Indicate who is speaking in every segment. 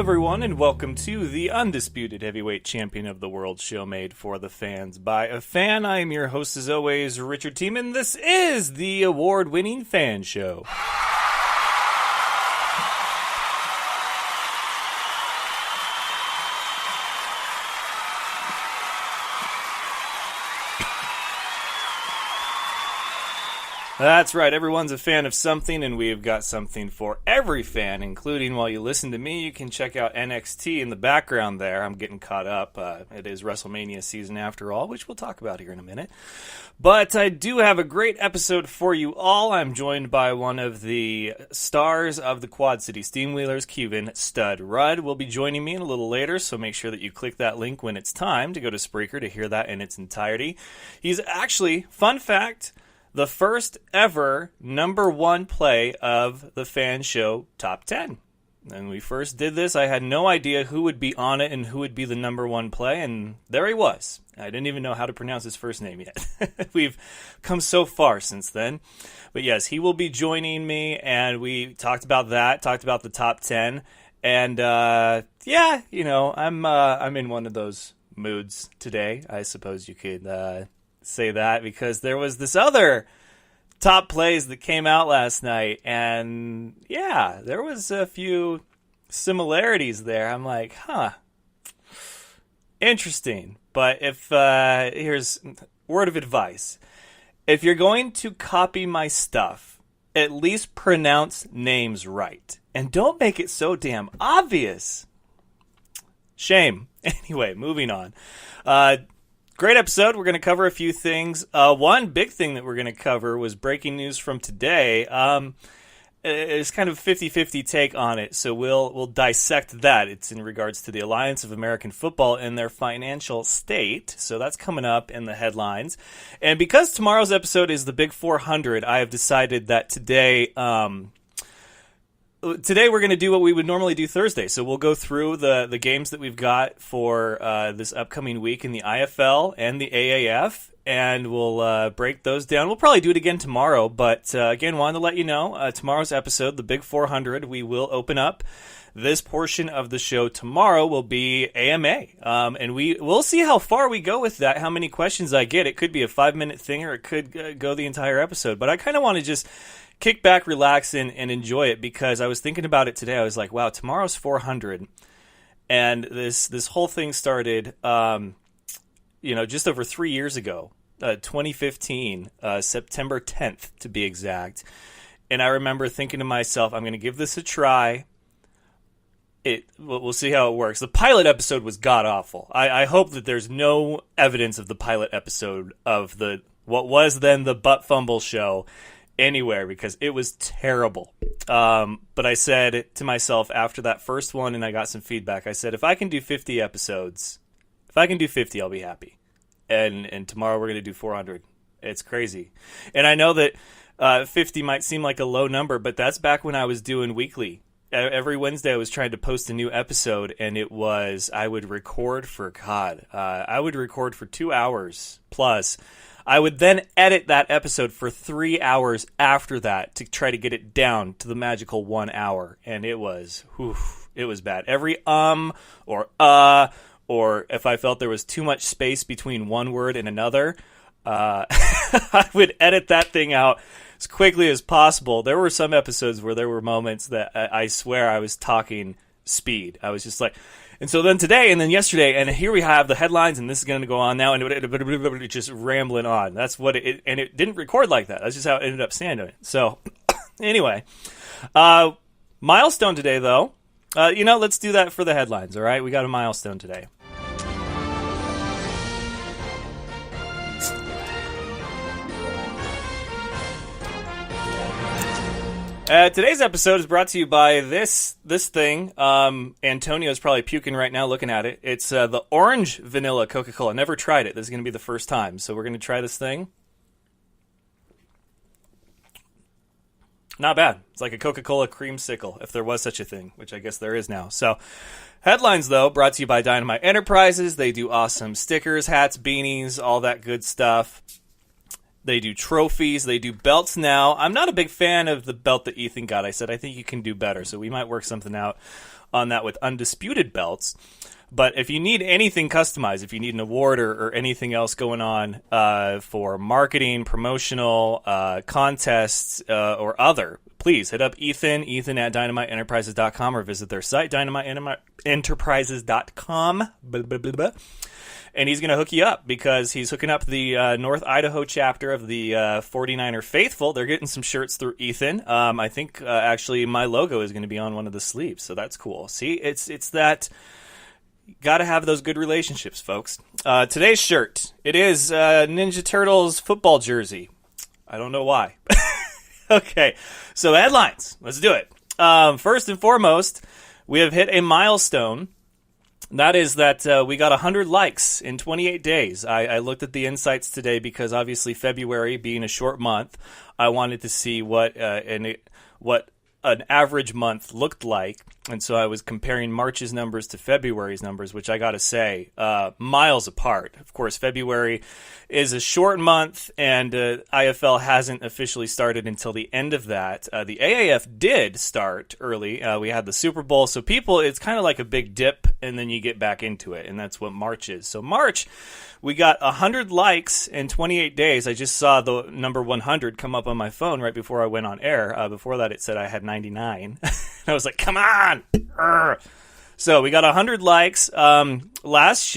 Speaker 1: everyone, and welcome to the undisputed heavyweight champion of the world show made for the fans by a fan. I am your host, as always, Richard Tiemann. This is the award-winning Fan Show. That's right, everyone's a fan of something, and we've got something for every fan, including while you listen to me, you can check out NXT in the background there. I'm getting caught up. It is WrestleMania season after all, which we'll talk about here in a minute. But I do have a great episode for you all. I'm joined by one of the stars of the Quad City Steamwheelers, Keyvan Stud Rudd, will be joining me in a little later, so make sure that you click that link when it's time to go to Spreaker to hear that in its entirety. He's actually, fun fact, the first ever number one play of the Fan Show Top 10. When we first did this, I had no idea who would be on it and who would be the number one play, and there he was. I didn't even know how to pronounce his first name yet. We've come so far since then. But yes, he will be joining me, and we talked about that, talked about the top 10, and yeah, you know, I'm in one of those moods today, I suppose you could say that, because there was this other top plays that came out last night, and yeah, there was a few similarities there. I'm like, interesting. But if here's word of advice: if you're going to copy my stuff, at least pronounce names right, and don't make it so damn obvious. Shame. Anyway, moving on. Great episode. We're going to cover a few things. One big thing that we're going to cover was breaking news from today. It's kind of a 50-50 take on it, so we'll dissect that. It's in regards to the Alliance of American Football and their financial state, so that's coming up in the headlines. And because tomorrow's episode is the Big 400, I have decided that today we're going to do what we would normally do Thursday. So we'll go through the games that we've got for this upcoming week in the IFL and the AAF, and we'll break those down. We'll probably do it again tomorrow, but again, wanted to let you know, tomorrow's episode, the Big 400, we will open up. This portion of the show tomorrow will be AMA, and we'll see how far we go with that, how many questions I get. It could be a 5-minute thing, or it could go the entire episode, but I kind of want to just kick back, relax, and enjoy it, because I was thinking about it today. I was like, wow, tomorrow's 400, and this whole thing started, just over 3 years ago, 2015, September 10th to be exact. And I remember thinking to myself, I'm going to give this a try. We'll see how it works. The pilot episode was god awful. I hope that there's no evidence of the pilot episode of what was then the Butt Fumble show anywhere, because it was terrible. But I said to myself after that first one, and I got some feedback, I said, if I can do 50 episodes, I'll be happy. And tomorrow we're going to do 400. It's crazy. And I know that 50 might seem like a low number, but that's back when I was doing weekly. Every Wednesday I was trying to post a new episode, and I would record for 2 hours plus. I would then edit that episode for 3 hours after that to try to get it down to the magical 1 hour. And it was bad. Every or if I felt there was too much space between one word and another, I would edit that thing out as quickly as possible. There were some episodes where there were moments that I swear I was talking speed. I was just like, and so then today and then yesterday, and here we have the headlines, and this is going to go on now, and it just rambling on. That's what and it didn't record like that. That's just how it ended up standing. So anyway, milestone today, though. Let's do that for the headlines, all right? We got a milestone today. Today's episode is brought to you by this thing. Antonio's probably puking right now looking at it. It's the orange vanilla Coca-Cola. Never tried it. This is going to be the first time. So we're going to try this thing. Not bad. It's like a Coca-Cola creamsicle, if there was such a thing, which I guess there is now. So, headlines, though, brought to you by Dynamite Enterprises. They do awesome stickers, hats, beanies, all that good stuff. They do trophies. They do belts now. I'm not a big fan of the belt that Ethan got. I said, I think you can do better. So we might work something out on that with undisputed belts. But if you need anything customized, if you need an award or anything else going on for marketing, promotional, contests, or other, please hit up Ethan at dynamiteenterprises.com or visit their site, dynamiteenterprises.com. Blah, blah, blah, blah. And he's going to hook you up because he's hooking up the North Idaho chapter of the 49er Faithful. They're getting some shirts through Ethan. I think actually my logo is going to be on one of the sleeves, so that's cool. See, it's that... Got to have those good relationships, folks. Today's shirt, it is Ninja Turtles football jersey. I don't know why. Okay, so headlines. Let's do it. First and foremost, we have hit a milestone. That is that we got 100 likes in 28 days. I looked at the insights today because obviously February being a short month, I wanted to see what an average month looked like, and so I was comparing March's numbers to February's numbers, which I gotta say, miles apart. Of course, February is a short month, and IFL hasn't officially started until the end of that. The AAF did start early. We had the Super Bowl, so people, it's kind of like a big dip, and then you get back into it, and that's what March is. So March, we got 100 likes in 28 days. I just saw the number 100 come up on my phone right before I went on air. Before that, it said I had 99. I was like, come on! Urgh. So we got 100 likes. This time last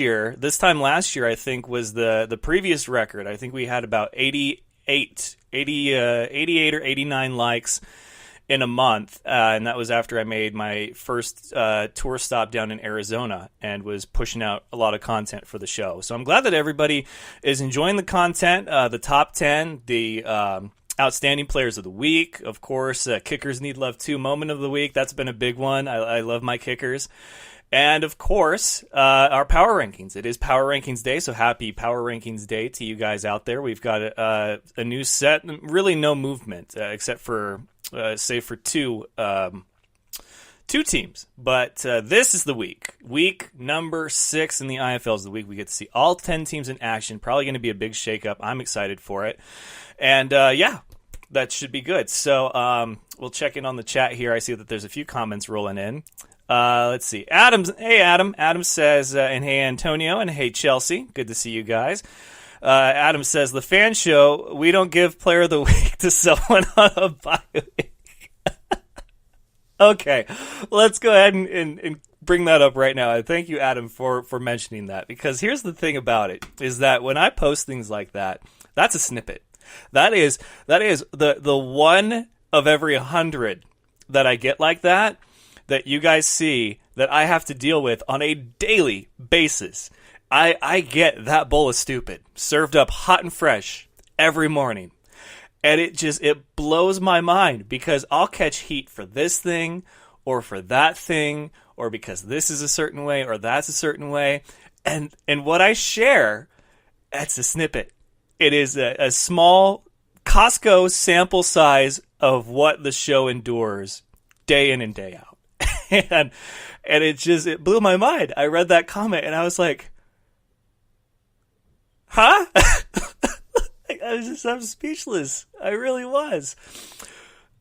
Speaker 1: year, I think, was the previous record. I think we had about 88 or 89 likes in a month, and that was after I made my first tour stop down in Arizona and was pushing out a lot of content for the show. So I'm glad that everybody is enjoying the content. The top 10, the outstanding players of the week, of course, kickers need love too, moment of the week. That's been a big one. I love my kickers. And, of course, our Power Rankings. It is Power Rankings Day, so happy Power Rankings Day to you guys out there. We've got a new set, really no movement, except for, save for two teams. But this is the week. Week number 6 in the IFL is the week we get to see all 10 teams in action. Probably going to be a big shakeup. I'm excited for it. And, yeah, that should be good. So we'll check in on the chat here. I see that there's a few comments rolling in. Let's see. Hey, Adam. Adam says, and hey, Antonio, and hey, Chelsea. Good to see you guys. Adam says, the fan show, we don't give player of the week to someone on a bye week. Okay, let's go ahead and bring that up right now. Thank you, Adam, for mentioning that, because here's the thing about it, is that when I post things like that, that's a snippet. That is the one of every 100 that I get like that you guys see that I have to deal with on a daily basis. I get that bowl of stupid served up hot and fresh every morning. And it blows my mind because I'll catch heat for this thing or for that thing or because this is a certain way or that's a certain way. And what I share, that's a snippet. It is a small Costco sample size of what the show endures day in and day out. and it blew my mind. I read that comment and I was like, huh? I'm speechless. I really was.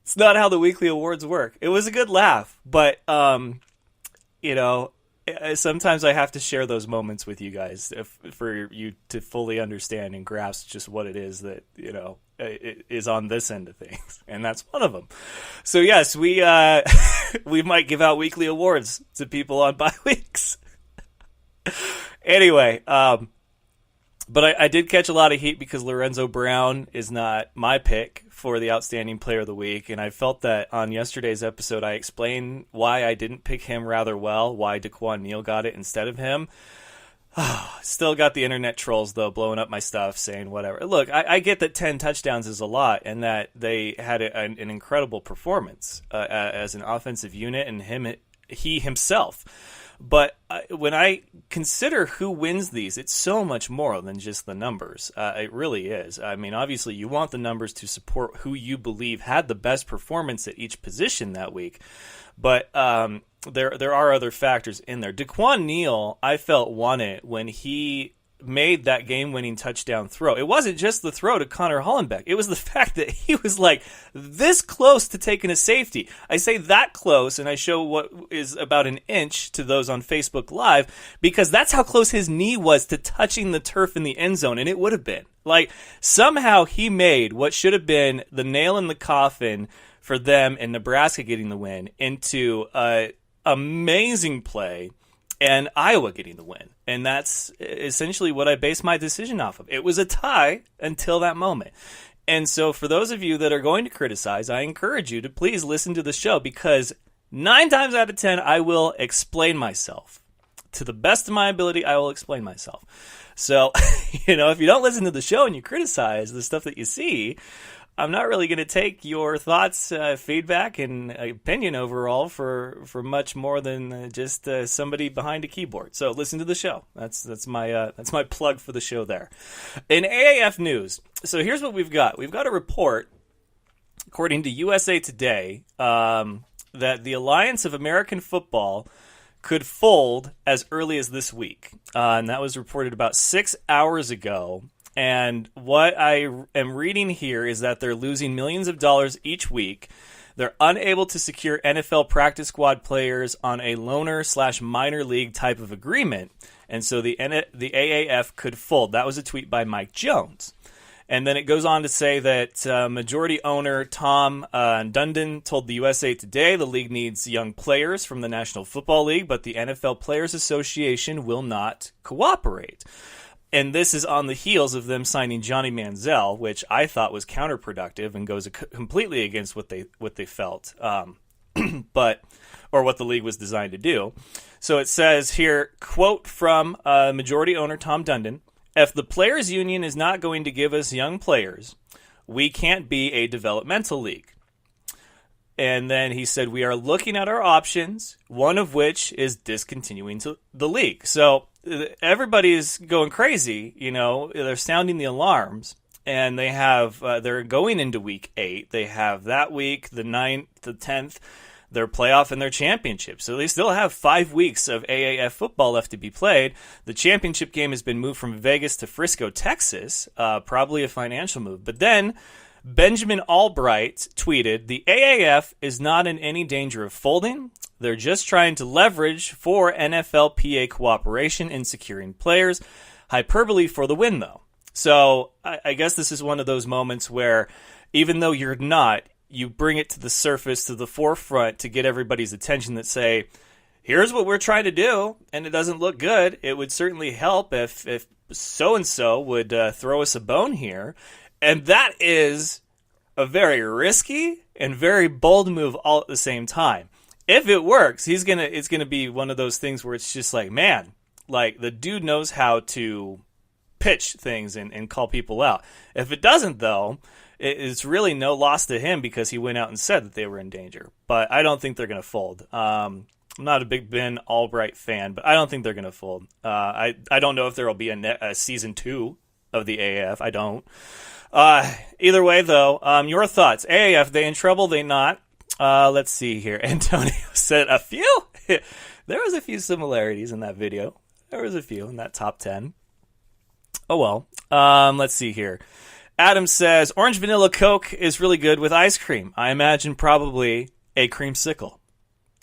Speaker 1: It's not how the weekly awards work. It was a good laugh, but sometimes I have to share those moments with you guys for you to fully understand and grasp just what it is that it is on this end of things, and that's one of them. So yes, we we might give out weekly awards to people on bye weeks. Anyway, but I did catch a lot of heat because Lorenzo Brown is not my pick for the Outstanding Player of the Week, and I felt that on yesterday's episode I explained why I didn't pick him rather well, why Daquan Neal got it instead of him. Still got the internet trolls, though, blowing up my stuff, saying whatever. Look, I get that 10 touchdowns is a lot, and that they had an incredible performance as an offensive unit, and he himself. But when I consider who wins these, it's so much more than just the numbers. It really is. I mean, obviously, you want the numbers to support who you believe had the best performance at each position that week. But there are other factors in there. Daquan Neal, I felt, won it when he made that game-winning touchdown throw. It wasn't just the throw to Connor Hollenbeck. It was the fact that he was like this close to taking a safety. I say that close, and I show what is about an inch to those on Facebook Live, because that's how close his knee was to touching the turf in the end zone, and it would have been. Like, somehow he made what should have been the nail in the coffin for them and Nebraska getting the win into an amazing play and Iowa getting the win. And that's essentially what I based my decision off of. It was a tie until that moment. And so for those of you that are going to criticize, I encourage you to please listen to the show, because 9 times out of 10, I will explain myself. To the best of my ability, I will explain myself. So, if you don't listen to the show and you criticize the stuff that you see, I'm not really going to take your thoughts, feedback, and opinion overall for much more than just somebody behind a keyboard. So listen to the show. That's my plug for the show there. In AAF news, so here's what we've got. We've got a report, according to USA Today, that the Alliance of American Football could fold as early as this week. And that was reported about 6 hours ago. And what I am reading here is that they're losing millions of dollars each week. They're unable to secure NFL practice squad players on a loaner/minor league type of agreement. And so the AAF could fold. That was a tweet by Mike Jones. And then it goes on to say that majority owner Tom Dundon told the USA Today the league needs young players from the National Football League, but the NFL Players Association will not cooperate. And this is on the heels of them signing Johnny Manziel, which I thought was counterproductive and goes completely against what they felt, or what the league was designed to do. So it says here, quote from majority owner Tom Dundon: "If the players union is not going to give us young players, we can't be a developmental league." And then he said, "We are looking at our options, one of which is discontinuing the league." So everybody is going crazy, they're sounding the alarms, and they're going into week 8. They have that week, the 9th, the 10th, their playoff and their championship. So they still have 5 weeks of AAF football left to be played. The championship game has been moved from Vegas to Frisco, Texas, probably a financial move. But then Benjamin Albright tweeted, "The AAF is not in any danger of folding. They're just trying to leverage for NFLPA cooperation in securing players. Hyperbole for the win, though." So I guess this is one of those moments where, even though you're not, you bring it to the surface, to the forefront, to get everybody's attention that say, here's what we're trying to do, and it doesn't look good. It would certainly help if so-and-so would throw us a bone here. And that is a very risky and very bold move all at the same time. If it works, it's gonna be one of those things where it's just like, man, like the dude knows how to pitch things and call people out. If it doesn't, though, it's really no loss to him because he went out and said that they were in danger. But I don't think they're going to fold. I'm not a big Ben Albright fan, but I don't think they're going to fold. I don't know if there will be a season 2 of the AAF. I don't. Either way, though, your thoughts. AAF, they in trouble? They not? Let's see here. Antonio said a few. There was a few similarities in that video. There was a few in that top 10. Oh, well. Let's see here. Adam says, orange vanilla Coke is really good with ice cream. I imagine probably a creamsicle,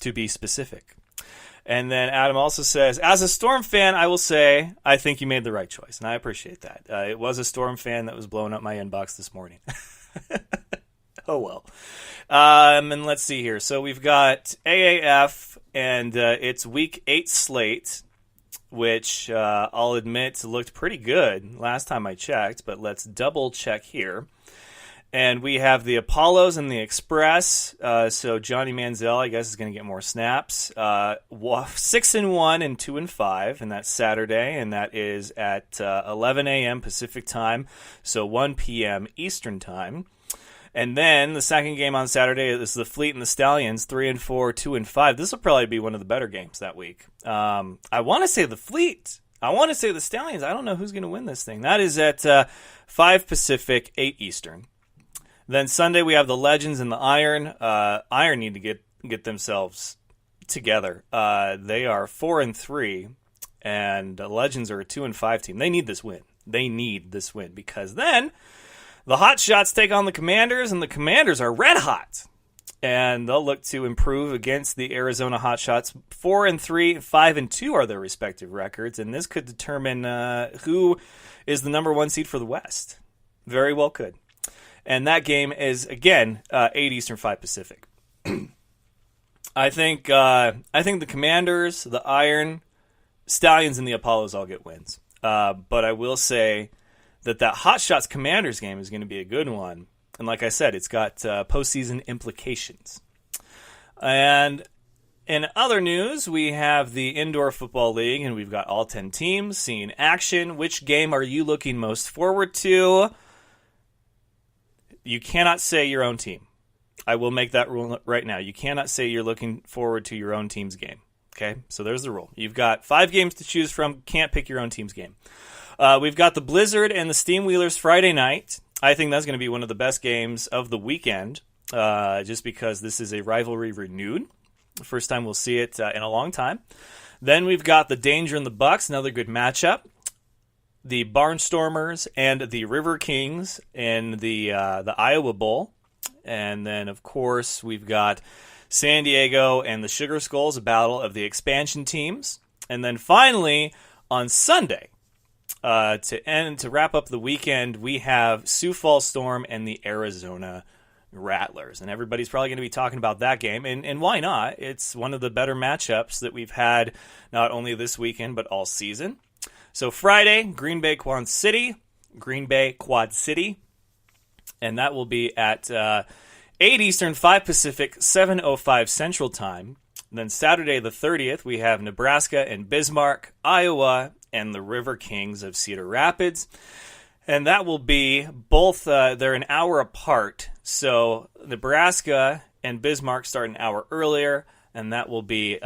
Speaker 1: to be specific. And then Adam also says, as a Storm fan, I will say I think you made the right choice, and I appreciate that. It was a Storm fan that was blowing up my inbox this morning. Oh, well. And let's see here. So we've got AAF, and it's Week 8 slate, which I'll admit looked pretty good last time I checked, but let's double check here. And we have the Apollos and the Express. So Johnny Manziel, I guess, is going to get more snaps. 6-1 and 2-5, and that's Saturday, and that is at 11 a.m. Pacific time, so 1 p.m. Eastern time. And then the second game on Saturday is the Fleet and the Stallions, 3-4, 2-5. This will probably be one of the better games that week. I want to say the Fleet. I want to say the Stallions. I don't know who's going to win this thing. That is at 5 Pacific, 8 Eastern. Then Sunday we have the Legends and the Iron. Iron need to get themselves together. They are 4-3. and the Legends are a 2-5 team. They need this win. They need this win because then the Hotshots take on the Commanders, and the Commanders are red hot. And they'll look to improve against the Arizona Hotshots. 4-3, 5-2 are their respective records, and this could determine who is the number one seed for the West. Very well could. And that game is, again, 8 Eastern, 5 Pacific. I think the Commanders, the Iron, Stallions, and the Apollos all get wins. But I will say that Hotshots Commanders game is going to be a good one. And like I said, it's got postseason implications. And in other news, we have the Indoor Football League, and we've got all 10 teams seeing action. Which game are you looking most forward to? You cannot say your own team. I will make that rule right now. You cannot say you're looking forward to your own team's game. Okay? So there's the rule. You've got 5 games to choose from. Can't pick your own team's game. We've got the Blizzard and the Steamwheelers Friday night. I think that's going to be one of the best games of the weekend, just because this is a rivalry renewed. The first time we'll see it in a long time. Then we've got the Danger and the Bucks, another good matchup. The Barnstormers and the River Kings in the Iowa Bowl. And then, of course, we've got San Diego and the Sugar Skulls, a battle of the expansion teams. And then finally, on Sunday, to wrap up the weekend, we have Sioux Falls Storm and the Arizona Rattlers. And everybody's probably going to be talking about that game. And why not? It's one of the better matchups that we've had not only this weekend, but all season. So Friday, Green Bay Quad City. And that will be at 8 Eastern, 5 Pacific, 7:05 Central Time. And then Saturday the 30th, we have Nebraska and Bismarck, Iowa, and the River Kings of Cedar Rapids. And that will be both, they're an hour apart. So Nebraska and Bismarck start an hour earlier, and that will be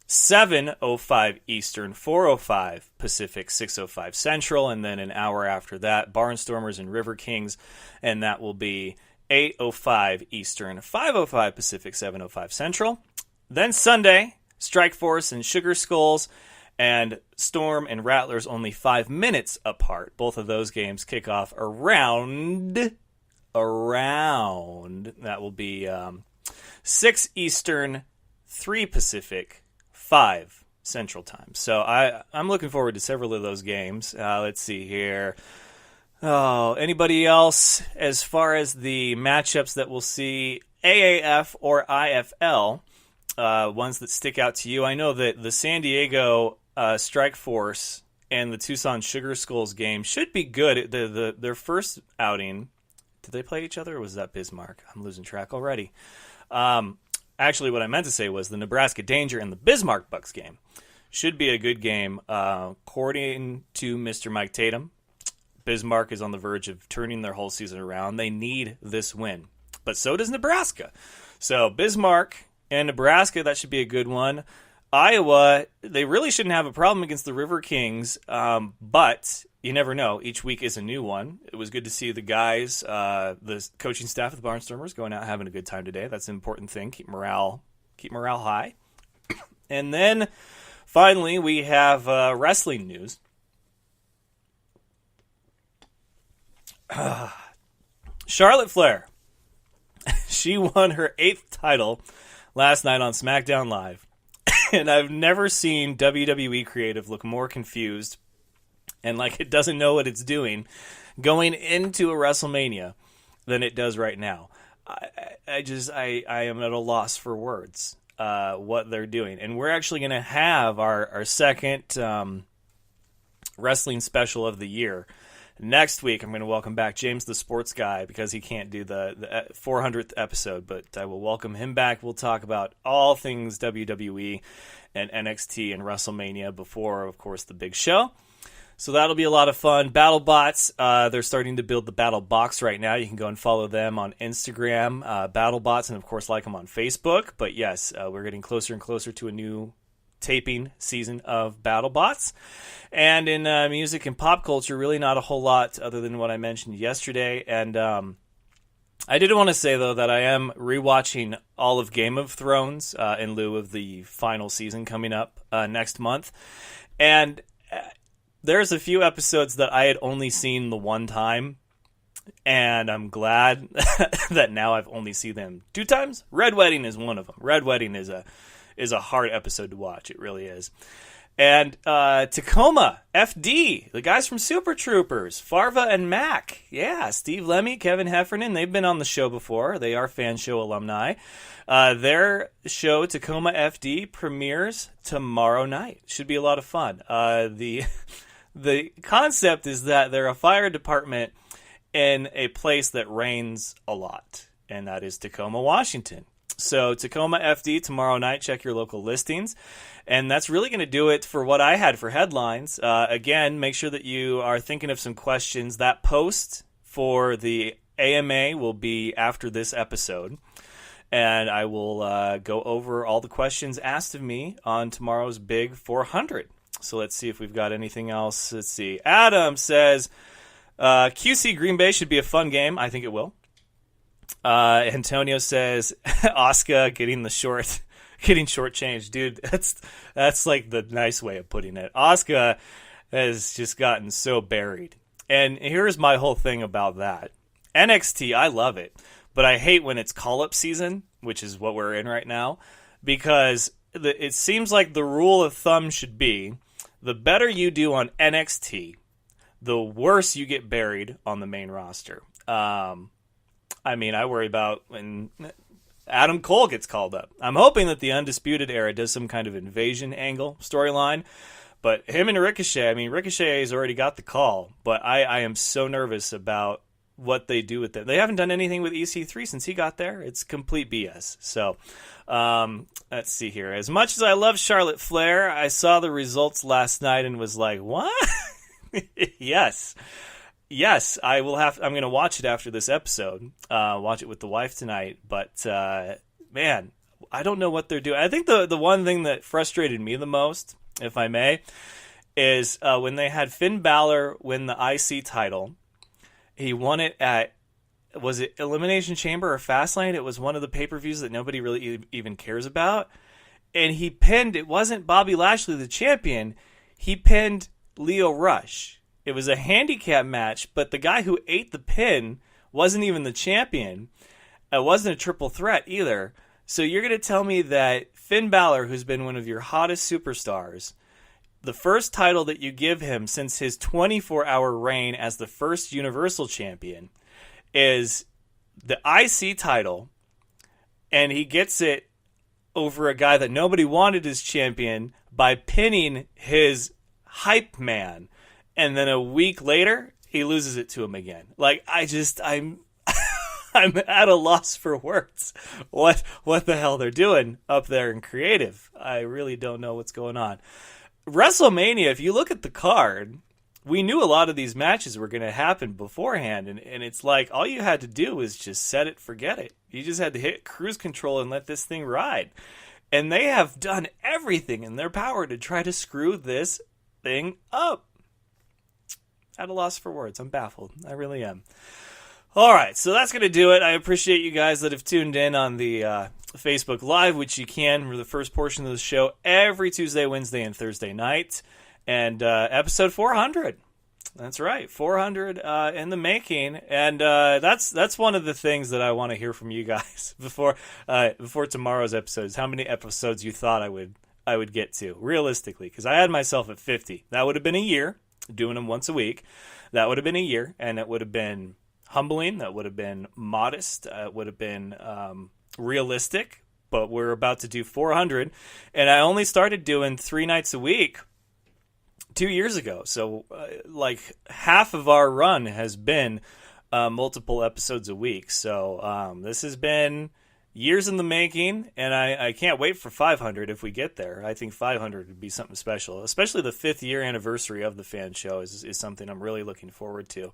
Speaker 1: 7:05 Eastern, 4:05 Pacific, 6:05 Central. And then an hour after that, Barnstormers and River Kings, and that will be 8:05 Eastern, 5:05 Pacific, 7:05 Central. Then Sunday, Strike Force and Sugar Skulls, and Storm and Rattlers only 5 minutes apart. Both of those games kick off around, that will be 6 Eastern, 3 Pacific, 5 Central Time. So I'm looking forward to several of those games. Let's see here. Oh, anybody else as far as the matchups that we'll see, AAF or IFL, ones that stick out to you? I know that the San Diego Strike Force and the Tucson Sugar Skulls game should be good. Their first outing, did they play each other or was that Bismarck? I'm losing track already. Actually, what I meant to say was the Nebraska Danger and the Bismarck Bucks game should be a good game. According to Mr. Mike Tatum, Bismarck is on the verge of turning their whole season around. They need this win. But so does Nebraska. So Bismarck and Nebraska, that should be a good one. Iowa, they really shouldn't have a problem against the River Kings, but you never know. Each week is a new one. It was good to see the guys, the coaching staff of the Barnstormers going out having a good time today. That's an important thing. Keep morale high. And then finally, we have wrestling news. Charlotte Flair. She won her 8th title last night on SmackDown Live. And I've never seen WWE creative look more confused and like it doesn't know what it's doing going into a WrestleMania than it does right now. I am at a loss for words what they're doing. And we're actually going to have our second wrestling special of the year. Next week, I'm going to welcome back James the Sports Guy because he can't do the 400th episode, but I will welcome him back. We'll talk about all things WWE and NXT and WrestleMania before, of course, the big show. So that'll be a lot of fun. BattleBots, they're starting to build the Battle Box right now. You can go and follow them on Instagram, BattleBots, and, of course, like them on Facebook. But, yes, we're getting closer and closer to a new taping season of BattleBots. And in music and pop culture, really not a whole lot other than what I mentioned yesterday. And I did want to say, though, that I am rewatching all of Game of Thrones in lieu of the final season coming up next month. And there's a few episodes that I had only seen the one time, and I'm glad that now I've only seen them 2 times. Red Wedding is one of them. Red Wedding is a hard episode to watch. It really is. And Tacoma, FD, the guys from Super Troopers, Farva and Mac. Yeah, Steve Lemmy, Kevin Heffernan, they've been on the show before. They are Fan Show alumni. Their show, Tacoma FD, premieres tomorrow night. Should be a lot of fun. The concept is that they're a fire department in a place that rains a lot, and that is Tacoma, Washington. So Tacoma FD tomorrow night, check your local listings. And that's really going to do it for what I had for headlines. Again, make sure that you are thinking of some questions. That post for the AMA will be after this episode. And I will go over all the questions asked of me on tomorrow's Big 400. So let's see if we've got anything else. Let's see. Adam says, QC Green Bay should be a fun game. I think it will. Antonio says, Oscar getting shortchanged. Dude, that's like the nice way of putting it. Oscar has just gotten so buried. And here's my whole thing about that. NXT, I love it, but I hate when it's call-up season, which is what we're in right now, because it seems like the rule of thumb should be the better you do on NXT, the worse you get buried on the main roster. I mean, I worry about when Adam Cole gets called up. I'm hoping that the Undisputed Era does some kind of invasion angle storyline. But him and Ricochet, I mean, Ricochet has already got the call. But I am so nervous about what they do with it. They haven't done anything with EC3 since he got there. It's complete BS. So, let's see here. As much as I love Charlotte Flair, I saw the results last night and was like, what? Yes, I will have. I'm going to watch it after this episode. Watch it with the wife tonight. But man, I don't know what they're doing. I think the one thing that frustrated me the most, if I may, is when they had Finn Balor win the IC title. He won it at, was it Elimination Chamber or Fastlane? It was one of the pay-per-views that nobody really even cares about. And he pinned. It wasn't Bobby Lashley, the champion. He pinned Lio Rush. It was a handicap match, but the guy who ate the pin wasn't even the champion. It wasn't a triple threat either. So you're going to tell me that Finn Balor, who's been one of your hottest superstars, the first title that you give him since his 24-hour reign as the first Universal Champion, is the IC title, and he gets it over a guy that nobody wanted as champion by pinning his hype man. And then a week later, he loses it to him again. Like, I'm at a loss for words. What the hell they're doing up there in creative? I really don't know what's going on. WrestleMania, if you look at the card, we knew a lot of these matches were going to happen beforehand. And it's like, all you had to do was just set it, forget it. You just had to hit cruise control and let this thing ride. And they have done everything in their power to try to screw this thing up. At a loss for words. I'm baffled. I really am. All right, so that's going to do it. I appreciate you guys that have tuned in on the Facebook Live, which you can for the first portion of the show every Tuesday, Wednesday, and Thursday night. And episode 400. That's right, 400 in the making. And that's one of the things that I want to hear from you guys before tomorrow's episodes. How many episodes you thought I would get to, realistically? Because I had myself at 50. That would have been a year. Doing them once a week, that would have been a year, and it would have been humbling, that would have been modest, it would have been realistic, but we're about to do 400, and I only started doing 3 nights a week 2 years ago, so like half of our run has been multiple episodes a week, so this has been years in the making, and I can't wait for 500 if we get there. I think 500 would be something special, especially the 5th year anniversary of the Fan Show is something I'm really looking forward to.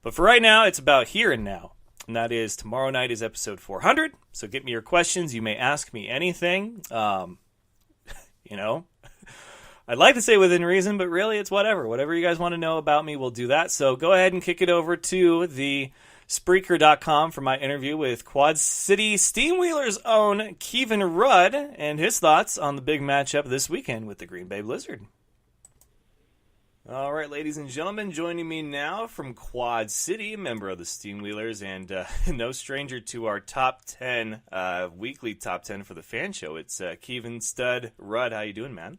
Speaker 1: But for right now, it's about here and now, and that is tomorrow night is episode 400, so get me your questions. You may ask me anything, I'd like to say within reason, but really it's whatever you guys want to know about me, we'll do that. So go ahead and kick it over to the Spreaker.com for my interview with Quad City Steamwheeler's own Keyvan Rudd and his thoughts on the big matchup this weekend with the Green Bay Blizzard. All right, ladies and gentlemen, joining me now from Quad City, member of the Steamwheelers, and no stranger to our top 10, weekly top 10 for the fan show. It's Keyvan Rudd. How you doing, man?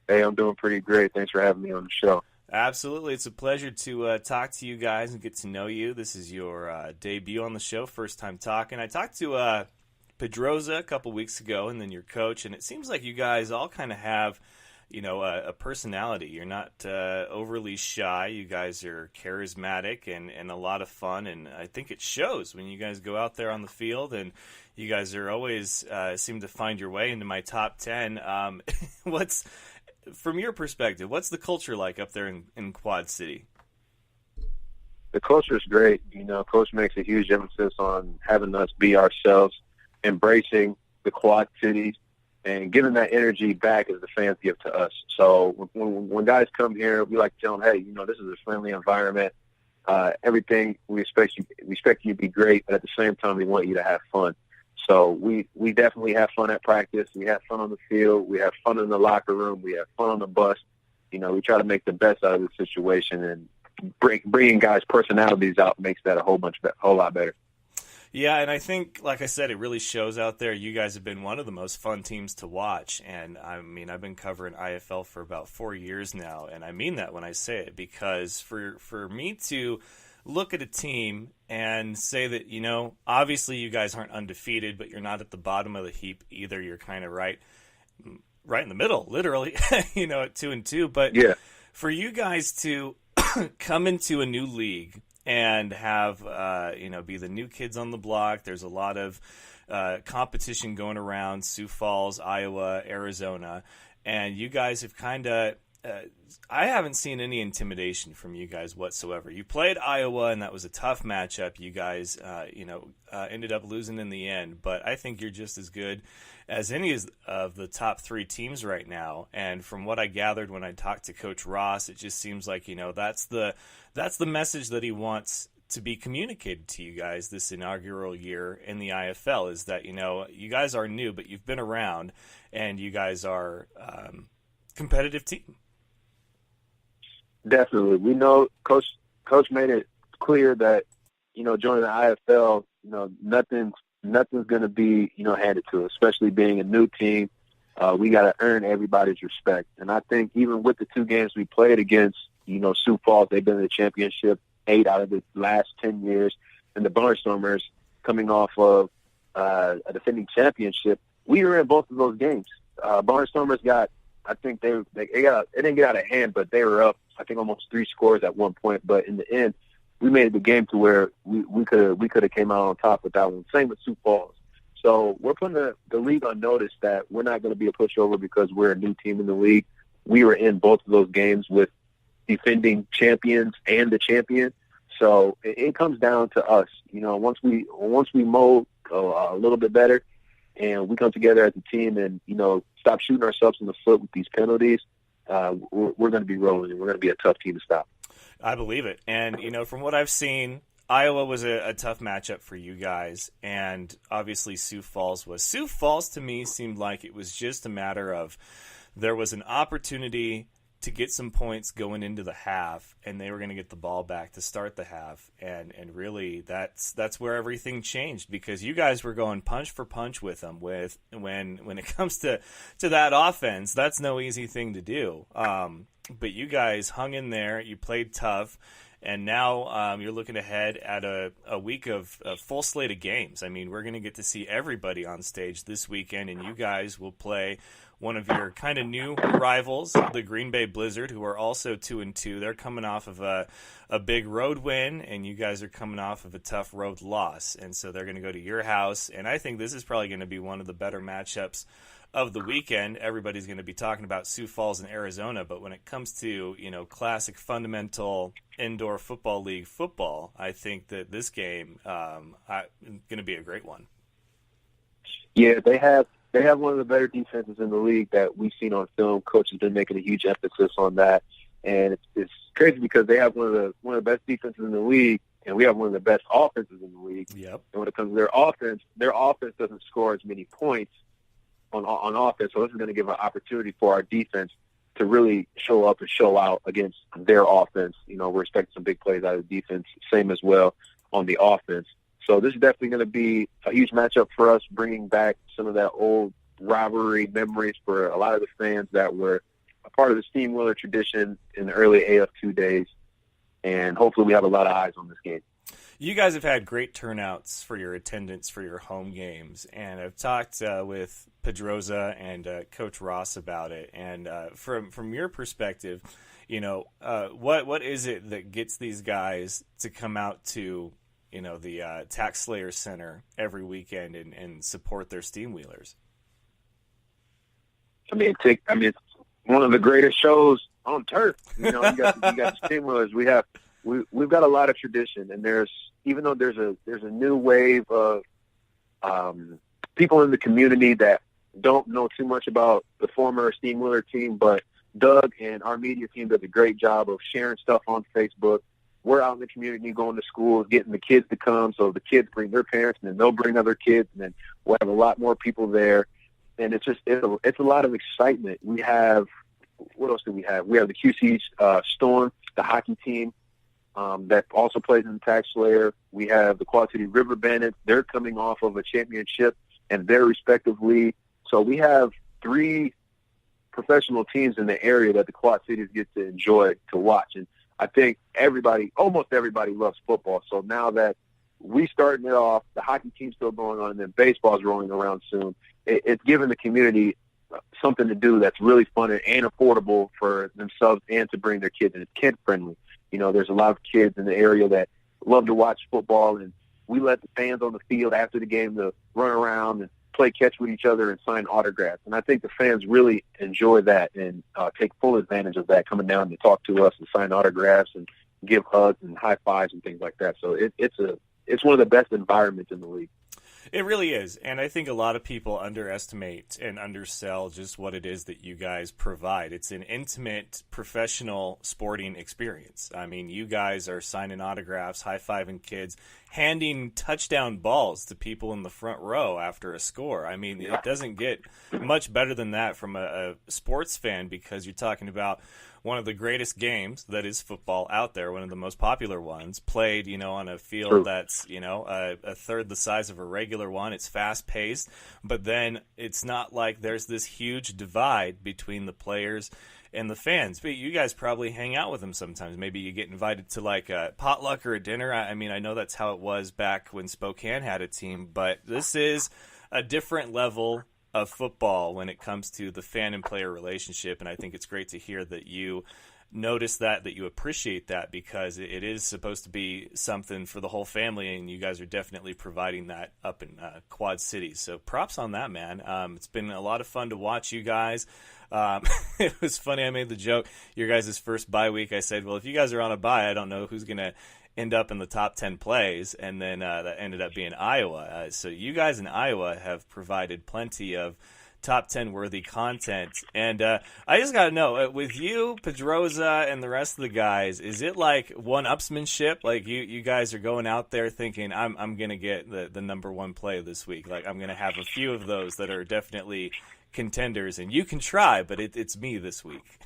Speaker 2: Hey, I'm doing pretty great. Thanks for having me on the show.
Speaker 1: Absolutely. It's a pleasure to talk to you guys and get to know you. This is your debut on the show, first time talking. I talked to Pedroza a couple weeks ago, and then your coach, and it seems like you guys all kind of have a personality. You're not overly shy. You guys are charismatic and a lot of fun, and I think it shows when you guys go out there on the field, and you guys are always seem to find your way into my top 10. From your perspective, what's the culture like up there in Quad City?
Speaker 2: The culture is great. Coach makes a huge emphasis on having us be ourselves, embracing the Quad Cities, and giving that energy back as the fans give to us. So when guys come here, we like to tell them, hey, this is a friendly environment. Everything we expect you to be great, but at the same time, we want you to have fun. So we definitely have fun at practice. We have fun on the field. We have fun in the locker room. We have fun on the bus. We try to make the best out of the situation, and bringing guys' personalities out makes that a whole lot better.
Speaker 1: Yeah, and I think, like I said, it really shows out there. You guys have been one of the most fun teams to watch, and I mean, I've been covering IFL for about 4 years now, and I mean that when I say it, because for me to look at a team and say that, obviously you guys aren't undefeated, but you're not at the bottom of the heap either. You're kind of right in the middle, literally, at 2-2. But
Speaker 2: yeah,
Speaker 1: for you guys to come into a new league and have, be the new kids on the block, there's a lot of competition going around, Sioux Falls, Iowa, Arizona, and you guys have kind of I haven't seen any intimidation from you guys whatsoever. You played Iowa, and that was a tough matchup. You guys, ended up losing in the end. But I think you're just as good as any of the top 3 teams right now. And from what I gathered when I talked to Coach Ross, it just seems like that's the message that he wants to be communicated to you guys this inaugural year in the IFL, is that you guys are new, but you've been around, and you guys are competitive team.
Speaker 2: Definitely. We know Coach made it clear that, joining the IFL, nothing's going to be, handed to us, especially being a new team. We got to earn everybody's respect. And I think even with the 2 games we played against, Sioux Falls, they've been in the championship 8 out of the last 10 years. And the Barnstormers, coming off of a defending championship, we were in both of those games. Barnstormers got, I think it didn't get out of hand, but they were up, I think, almost 3 scores at one point. But in the end, we made the game to where we could have came out on top with that one. Same with Sioux Falls. So we're putting the league on notice that we're not going to be a pushover because we're a new team in the league. We were in both of those games with defending champions and the champion. So it comes down to us. Once we mold a little bit better, and we come together as a team and, stop shooting ourselves in the foot with these penalties, we're going to be rolling, and we're going to be a tough team to stop.
Speaker 1: I believe it. And, from what I've seen, Iowa was a tough matchup for you guys, and obviously Sioux Falls was. Sioux Falls, to me, seemed like it was just a matter of there was an opportunity to get some points going into the half, and they were going to get the ball back to start the half, and really that's where everything changed, because you guys were going punch for punch with them. When it comes to that offense, that's no easy thing to do. But you guys hung in there, you played tough, and now you're looking ahead at a week of a full slate of games. I mean, we're going to get to see everybody on stage this weekend, and you guys will play one of your kind of new rivals, the Green Bay Blizzard, who are also 2-2. They're coming off of a big road win, and you guys are coming off of a tough road loss. And so they're going to go to your house, and I think this is probably going to be one of the better matchups of the weekend. Everybody's going to be talking about Sioux Falls and Arizona, but when it comes to, classic fundamental indoor football league football, I think that this game is going to be a great one.
Speaker 2: Yeah, they have one of the better defenses in the league that we've seen on film. Coach has been making a huge emphasis on that, and it's crazy because they have one of the best defenses in the league, and we have one of the best offenses in the league.
Speaker 1: Yep.
Speaker 2: And when it comes to their offense doesn't score as many points on offense, so this is going to give an opportunity for our defense to really show up and show out against their offense. We're expecting some big plays out of the defense, same as well on the offense. So this is definitely going to be a huge matchup for us, bringing back some of that old rivalry memories for a lot of the fans that were a part of the Steamwheeler tradition in the early AF2 days. And hopefully we have a lot of eyes on this game.
Speaker 1: You guys have had great turnouts for your attendance for your home games, and I've talked with Pedroza and Coach Ross about it. And from your perspective, what is it that gets these guys to come out to the Tax Slayer Center every weekend and support their Steamwheelers?
Speaker 2: It's one of the greatest shows on turf. You got Steamwheelers. We've got a lot of tradition, and even though there's a new wave of people in the community that don't know too much about the former Steamwheeler team, but Doug and our media team does a great job of sharing stuff on Facebook. We're out in the community, going to schools, getting the kids to come, so the kids bring their parents, and then they'll bring other kids, and then we'll have a lot more people there. And it's a lot of excitement. We have, what else do we have? We have the QC Storm, the hockey team that also plays in the Tax Slayer. We have the Quad City River Bandits. They're coming off of a championship in their respective league. So we have 3 professional teams in the area that the Quad Cities get to enjoy to watch. And I think almost everybody loves football. So now that we starting it off, the hockey team's still going on, and then baseball's rolling around soon, it's giving the community something to do that's really fun and affordable for themselves and to bring their kids. And it's kid-friendly. There's a lot of kids in the area that love to watch football, and we let the fans on the field after the game to run around and play catch with each other and sign autographs. And I think the fans really enjoy that and take full advantage of that, coming down to talk to us and sign autographs and give hugs and high fives and things like that. So it's one of the best environments in the league.
Speaker 1: It really is, and I think a lot of people underestimate and undersell just what it is that you guys provide. It's an intimate, professional sporting experience. I mean, you guys are signing autographs, high-fiving kids, handing touchdown balls to people in the front row after a score. I mean, it doesn't get much better than that from a sports fan, because you're talking about one of the greatest games that is football out there, one of the most popular ones, played, on a field that's, a third the size of a regular one. It's fast-paced, but then it's not like there's this huge divide between the players and the fans. But you guys probably hang out with them sometimes. Maybe you get invited to like a potluck or a dinner. I mean, I know that's how it was back when Spokane had a team, but this is a different level of football when it comes to the fan and player relationship, and I think it's great to hear that you notice that you appreciate that, because it is supposed to be something for the whole family, and you guys are definitely providing that up in Quad Cities. So props on that, man. It's been a lot of fun to watch you guys. It was funny, I made the joke, your guys' first bye week, I said, well, if you guys are on a bye, I don't know who's going to end up in the top 10 plays, and then that ended up being Iowa. So you guys in Iowa have provided plenty of top 10 worthy content, and I just got to know, with you, Pedroza, and the rest of the guys, is it like one-upsmanship? Like you guys are going out there thinking, I'm going to get the number 1 play this week. Like I'm going to have a few of those that are definitely contenders, and you can try, but it's me this week.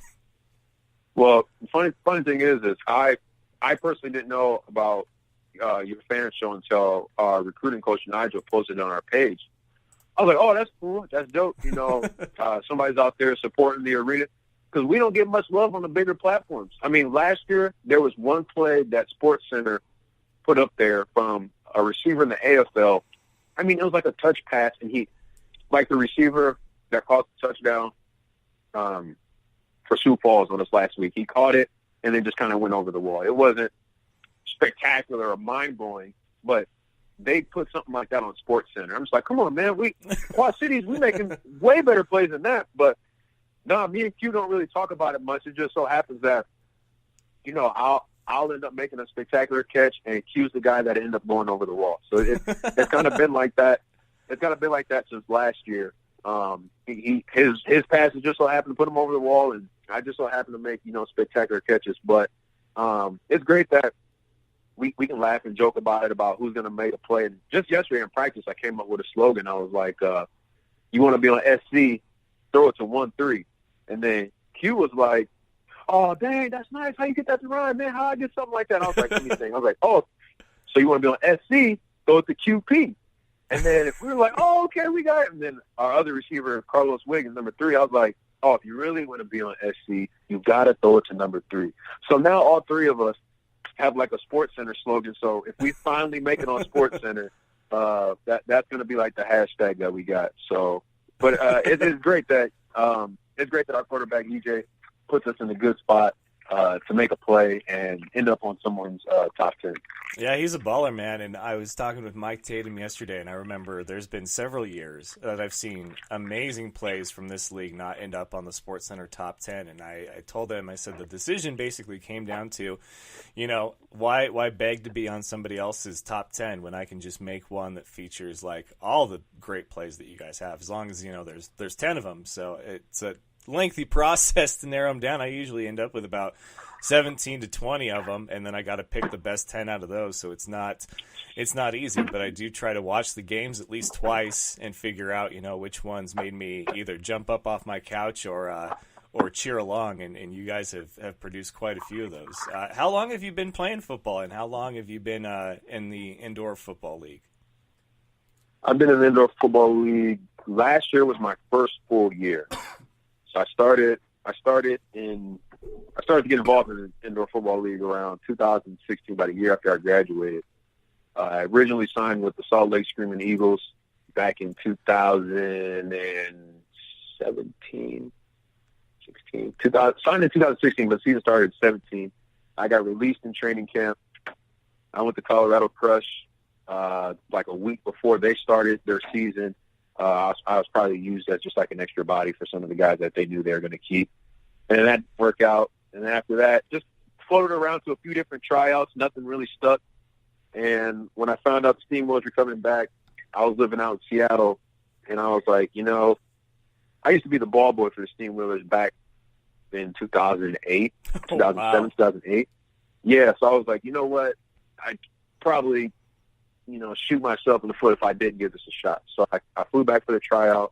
Speaker 2: Well, the funny thing is I personally didn't know about your fan show until our recruiting coach Nigel posted it on our page. I was like, oh, that's cool. That's dope. Somebody's out there supporting the arena, because we don't get much love on the bigger platforms. I mean, last year there was one play that SportsCenter put up there from a receiver in the AFL. I mean, it was like a touch pass, and the receiver that caught the touchdown for Sioux Falls on us last week, he caught it and then just kind of went over the wall. It wasn't spectacular or mind-blowing, but they put something like that on SportsCenter. I'm just like, come on, man. Quad Cities, we making way better plays than that. But no, me and Q don't really talk about it much. It just so happens that, I'll end up making a spectacular catch, and Q's the guy that ended up going over the wall. So it's kind of been like that. It's kind of been like that since last year. His passes just so happened to put him over the wall, and I just so happen to make, spectacular catches. But it's great that we can laugh and joke about it, about who's going to make a play. And just yesterday in practice, I came up with a slogan. I was like, you want to be on SC, throw it to 1-3. And then Q was like, "Oh, dang, that's nice. How you get that to run, man? How I get something like that?" I was like, "Let me think." I was like, "Oh, so you want to be on SC? Go to QP." And then we were like, "Oh, okay, we got it." And then our other receiver, Carlos Wiggins, number 3, I was like, "Oh, if you really want to be on SC, you got to throw it to number 3." So now all 3 of us have like a Sports Center slogan. So if we finally make it on Sports Center, that's going to be like the hashtag that we got. So, but it's great that our quarterback EJ puts us in a good spot to make a play and end up on someone's top 10.
Speaker 1: Yeah, he's a baller, man. And I was talking with Mike Tatum yesterday, and I remember there's been several years that I've seen amazing plays from this league not end up on the SportsCenter top 10. And I told him, I said the decision basically came down to, why beg to be on somebody else's top 10 when I can just make one that features like all the great plays that you guys have, as long as there's 10 of them. So it's a lengthy process to narrow them down. I usually end up with about 17 to 20 of them, and then I got to pick the best 10 out of those. So it's not easy, but I do try to watch the games at least twice and figure out, which ones made me either jump up off my couch or cheer along. And you guys have produced quite a few of those. How long have you been playing football, and how long have you been in the indoor football league?
Speaker 2: I've been in the indoor football league. Last year was my first full year. So I started to get involved in the indoor football league around 2016, about a year after I graduated. I originally signed with the Salt Lake Screaming Eagles back in 2017, 16. Signed in 2016, but the season started in 17. I got released in training camp. I went to Colorado Crush like a week before they started their season. I was probably used as just like an extra body for some of the guys that they knew they were going to keep. And that didn't work out. And after that, just floated around to a few different tryouts. Nothing really stuck. And when I found out the Steamwheelers were coming back, I was living out in Seattle. And I was like, I used to be the ball boy for the Steamwheelers back in 2008, 2007, 2008. Yeah, so I was like, you know what? I'd probably shoot myself in the foot if I didn't give this a shot. So I flew back for the tryout,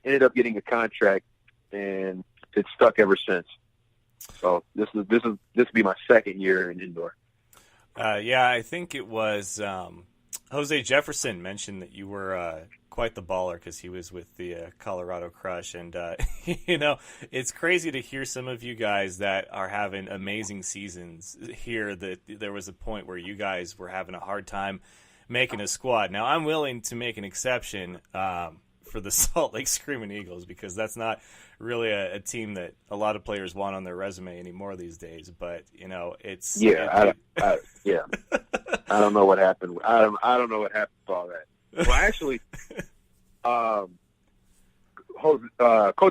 Speaker 2: ended up getting a contract, and it's stuck ever since. So this will be my second year in indoor.
Speaker 1: I think it was Jose Jefferson mentioned that you were quite the baller because he was with the Colorado Crush, and it's crazy to hear some of you guys that are having amazing seasons here that there was a point where you guys were having a hard time making a squad. Now, I'm willing to make an exception for the Salt Lake Screaming Eagles because that's not really a team that a lot of players want on their resume anymore these days. But it's
Speaker 2: I don't know what happened. I don't know what happened to all that. Well, actually, Coach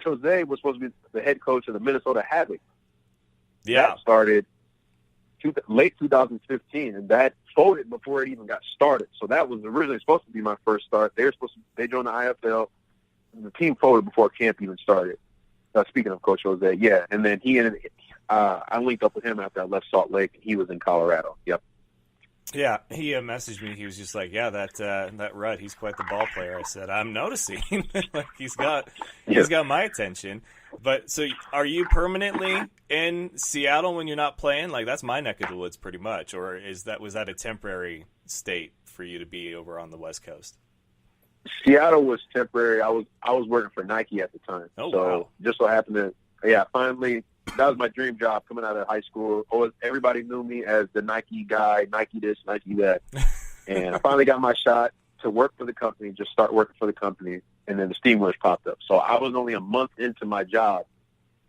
Speaker 2: Jose was supposed to be the head coach of the Minnesota Havoc.
Speaker 1: Yeah,
Speaker 2: that started late 2015, and that folded before it even got started. So that was originally supposed to be my first start. They joined the IFL, and the team folded before camp even started. Speaking of Coach Jose, yeah, and then I linked up with him after I left Salt Lake, and he was in Colorado. Yep.
Speaker 1: Yeah, he messaged me. He was just like, "Yeah, that Rudd, he's quite the ball player." I said, "I'm noticing, like he's got my attention." But so, are you permanently in Seattle when you're not playing? Like that's my neck of the woods, pretty much. Or was that a temporary state for you to be over on the West Coast?
Speaker 2: Seattle was temporary. I was working for Nike at the time.
Speaker 1: Oh,
Speaker 2: so
Speaker 1: wow.
Speaker 2: Just so happened finally. That was my dream job coming out of high school. Everybody knew me as the Nike guy, Nike this, Nike that. And I finally got my shot to work for the company, just start working for the company, and then the Steamwheelers popped up. So I was only a month into my job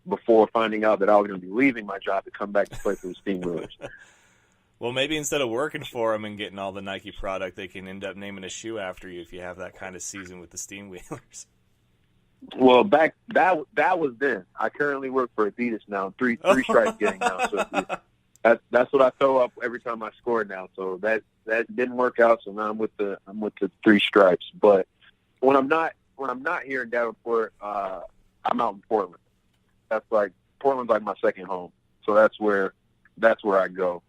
Speaker 2: before finding out that I was going to be leaving my job to come back to play for the Steamwheelers.
Speaker 1: Well, maybe instead of working for them and getting all the Nike product, they can end up naming a shoe after you if you have that kind of season with the Steamwheelers.
Speaker 2: Well, that was then. I currently work for Adidas now. Three stripes gang now. So that's what I throw up every time I score now. So that didn't work out. So now I'm with the 3 stripes. But when I'm not here in Davenport, I'm out in Portland. Portland's like my second home. So that's where I go.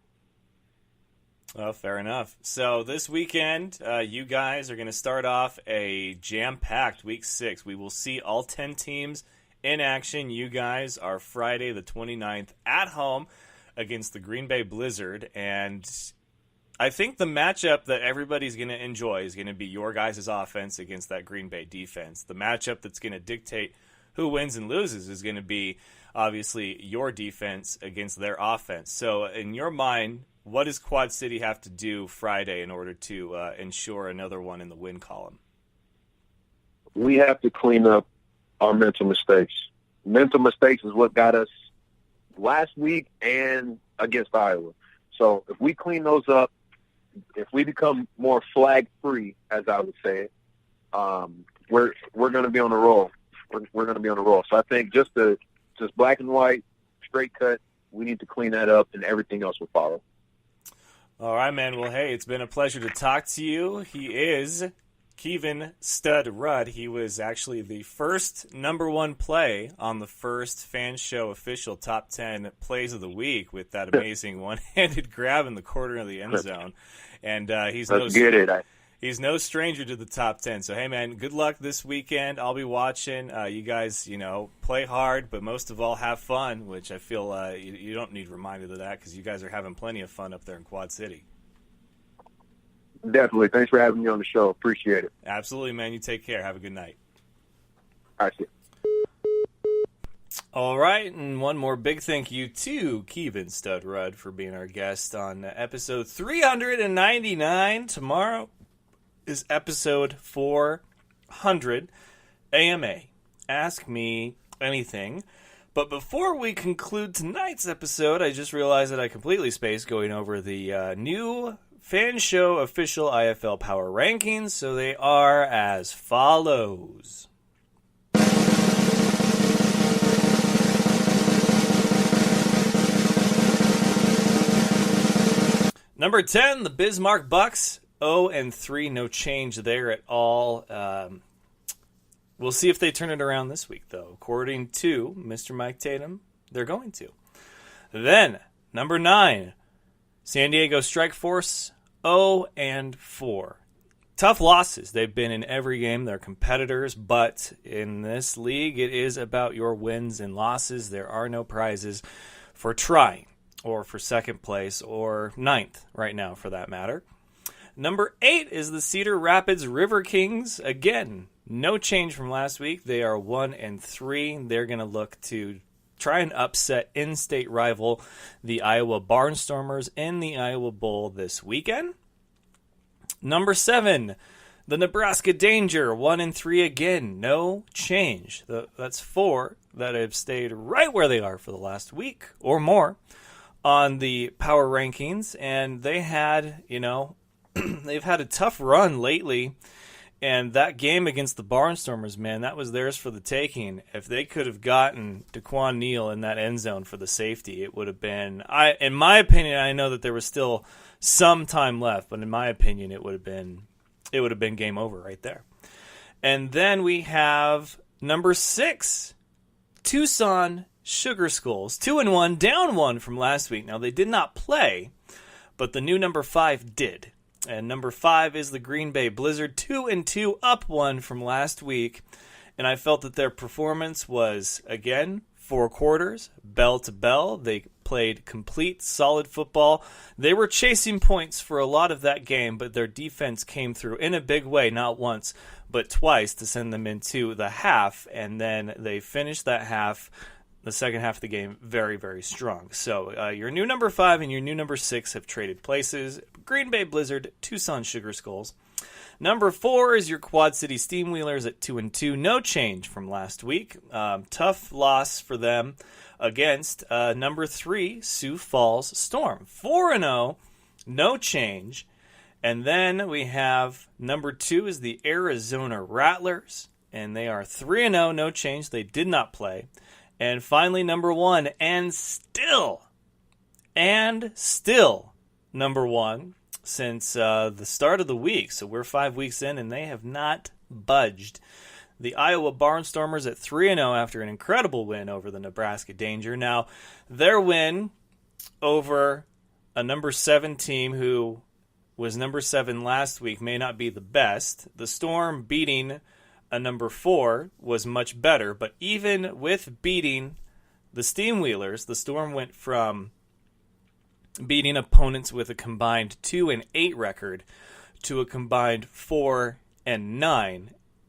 Speaker 1: Oh, fair enough. So this weekend, you guys are going to start off a jam-packed Week 6. We will see all 10 teams in action. You guys are Friday the 29th at home against the Green Bay Blizzard, and I think the matchup that everybody's going to enjoy is going to be your guys' offense against that Green Bay defense. The matchup that's going to dictate who wins and loses is going to be, obviously, your defense against their offense. So, in your mind, what does Quad City have to do Friday in order to ensure another one in the win column?
Speaker 2: We have to clean up our mental mistakes. Mental mistakes is what got us last week and against Iowa. So if we clean those up, if we become more flag-free, as I would say, we're going to be on a roll. We're going to be on a roll. So I think just black and white, straight cut, we need to clean that up, and everything else will follow.
Speaker 1: All right, man. Well, hey, it's been a pleasure to talk to you. He is Keyvan Stud Rudd. He was actually the first number one play on the first Fan Show official top 10 plays of the week with that amazing one-handed grab in the corner of the end zone. And he's no stranger to the top 10. So, hey, man, good luck this weekend. I'll be watching. You guys, play hard, but most of all, have fun, which I feel you don't need reminded of that because you guys are having plenty of fun up there in Quad City.
Speaker 2: Definitely. Thanks for having me on the show. Appreciate it.
Speaker 1: Absolutely, man. You take care. Have a good night.
Speaker 2: All right, see you.
Speaker 1: All right, and one more big thank you to Keyvan Stud Rudd for being our guest on episode 399. Tomorrow is episode 400, AMA, Ask Me Anything. But before we conclude tonight's episode, I just realized that I completely spaced going over the new Fan Show official IFL Power Rankings, so they are as follows. Number 10, the Bismarck Bucks, 0-3, no change there at all. We'll see if they turn it around this week, though. According to Mr. Mike Tatum, they're going to. Then, number 9, San Diego Strike Force, 0-4. Tough losses. They've been in every game. They're competitors, but in this league, it is about your wins and losses. There are no prizes for trying or for second place or ninth right now, for that matter. Number 8 is the Cedar Rapids River Kings. Again, no change from last week. They are 1-3. They're going to look to try and upset in-state rival the Iowa Barnstormers in the Iowa Bowl this weekend. Number 7, the Nebraska Danger, 1-3 again, no change. That's 4 that have stayed right where they are for the last week or more on the power rankings, and they had, they've had a tough run lately. And that game against the Barnstormers, man, that was theirs for the taking. If they could have gotten DeQuan Neal in that end zone for the safety, it would have been, in my opinion, I know that there was still some time left, but in my opinion, it would have been game over right there. And then we have number 6, Tucson Sugar Skulls, 2-1, down 1 from last week. Now, they did not play, but the new number 5 did. And number 5 is the Green Bay Blizzard, 2-2, up 1 from last week. And I felt that their performance was, again, 4 quarters, bell to bell. They played complete, solid football. They were chasing points for a lot of that game, but their defense came through in a big way, not once, but twice to send them into the half. And then they finished that half, the second half of the game, very, very strong. So your new number 5 and your new number 6 have traded places. Green Bay Blizzard, Tucson Sugar Skulls. Number 4 is your Quad City Steamwheelers at 2-2. No change from last week. Tough loss for them against number 3, Sioux Falls Storm. 4-0, no change. And then we have number 2 is the Arizona Rattlers, and they are 3-0, no change. They did not play. And finally, number 1, and still number 1 since the start of the week. So we're 5 weeks in, and they have not budged. The Iowa Barnstormers at 3-0 after an incredible win over the Nebraska Danger. Now, their win over a number 7 team who was number 7 last week may not be the best. The Storm beating a number 4 was much better, but even with beating the Steamwheelers, the Storm went from beating opponents with a combined 2-8 record to a combined 4-9,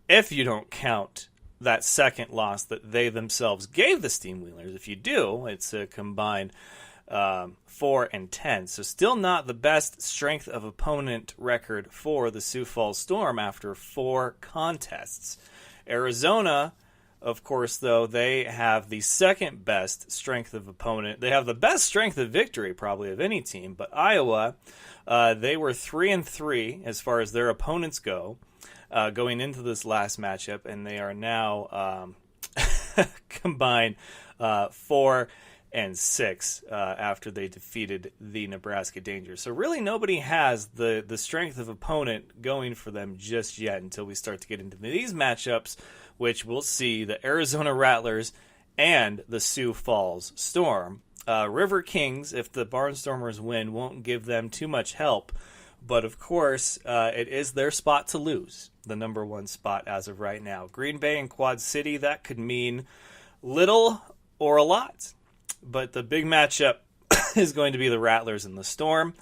Speaker 1: if you don't count that second loss that they themselves gave the Steamwheelers. If you do, it's a combined 4-10. So still not the best strength of opponent record for the Sioux Falls Storm after 4 contests. Arizona, of course, though, they have the second best strength of opponent. They have the best strength of victory, probably, of any team. But Iowa, they were 3-3 as far as their opponents go, going into this last matchup, and they are now combined 4-6 after they defeated the Nebraska Danger. So really nobody has the strength of opponent going for them just yet until we start to get into these matchups, which we'll see the Arizona Rattlers and the Sioux Falls Storm. River Kings, if the Barnstormers win, won't give them too much help. But, of course, it is their spot to lose, the number 1 spot as of right now. Green Bay and Quad City, that could mean little or a lot. But the big matchup is going to be the Rattlers and the Storm.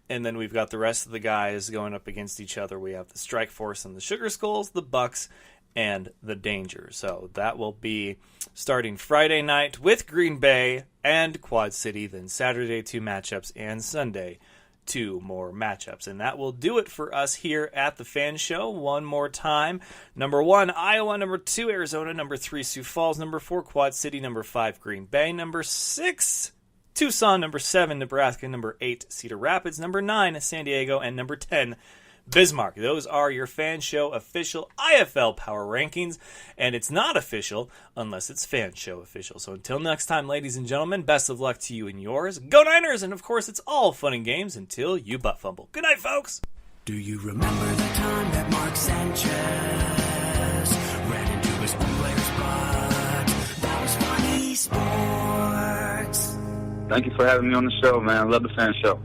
Speaker 1: And then we've got the rest of the guys going up against each other. We have the Strike Force and the Sugar Skulls, the Bucks, and the Danger. So that will be starting Friday night with Green Bay and Quad City, then Saturday 2 matchups, and Sunday 2 more matchups. And that will do it for us here at the Fan Show. One more time. Number 1, Iowa. Number 2, Arizona. Number 3, Sioux Falls. Number 4, Quad City. Number 5, Green Bay. Number 6, Tucson. Number 7, Nebraska. Number 8, Cedar Rapids. Number 9, San Diego. And number 10, Bismarck. Those are your Fan Show official IFL Power Rankings, and it's not official unless it's Fan Show official. So until next time, ladies and gentlemen, best of luck to you and yours. Go Niners! And of course, it's all fun and games until you butt fumble. Good night, folks!
Speaker 3: Do you remember the time that Mark Sanchez ran into his own player's butt? That was funny sports.
Speaker 4: Thank you for having me on the show, man. I love the Fan Show.